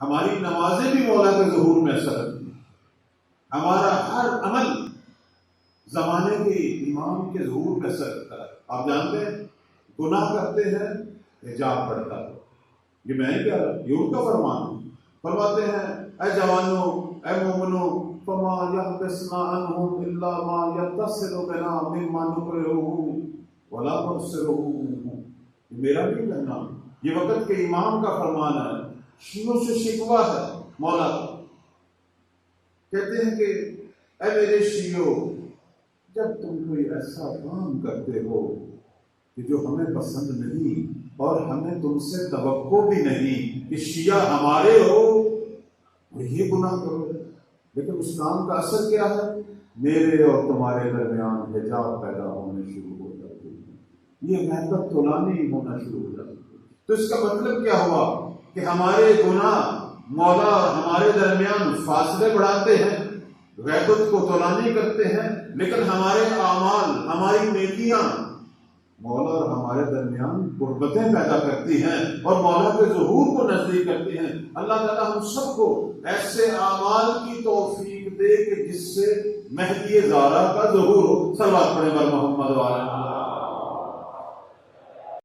ہماری نمازیں بھی مولا کے ظہور میں اثر رکھتی ہیں، ہمارا ہر عمل زمانے کے امام کے ظہور میں اثر رکھتا ہے۔ آپ جانتے ہیں گناہ کرتے ہیں حجاب پڑتا ہے، یہ میں نہیں کہہ رہا، یہ ان کا فرمان ہے۔ فرماتے ہیں اے جوانوں، اے مومنوں، فما يحبسنا عنهم الا ما يتصل بنا مما نكره ولا نبصره منه، یہ میرا نہیں کہنا، یہ وقت کے امام کا فرمان ہے، شیعوں سے شکوہ ہے مولا کا۔ کہتے ہیں کہ اے میرے شیعوں، جب تم کوئی ایسا کام کرتے ہو کہ جو ہمیں پسند نہیں اور ہمیں تم سے توقع بھی نہیں کہ شیعہ ہمارے ہو، یہ گناہ کرو، لیکن اس کام کا اثر کیا ہے؟ میرے اور تمہارے درمیان حجاب پیدا ہونے شروع ہو جاتے ہیں، یہ محبت طولانی ہونا شروع ہو جاتی ہے۔ تو اس کا مطلب کیا ہوا کہ ہمارے گناہ مولا اور ہمارے درمیان فاصلے بڑھاتے ہیں، غیبت کو طولانی کرتے ہیں، لیکن ہمارے اعمال، ہماری نیکیاں مولا اور ہمارے درمیان قربتیں پیدا کرتی ہیں اور مولا کے ظہور کو نزدیک کرتی ہیں۔ اللہ تعالیٰ ہم سب کو ایسے اعمال کی توفیق دے کہ جس سے مہدی زہرا کا ظہور ہو۔ صلوات پڑھیں بر محمد وعلی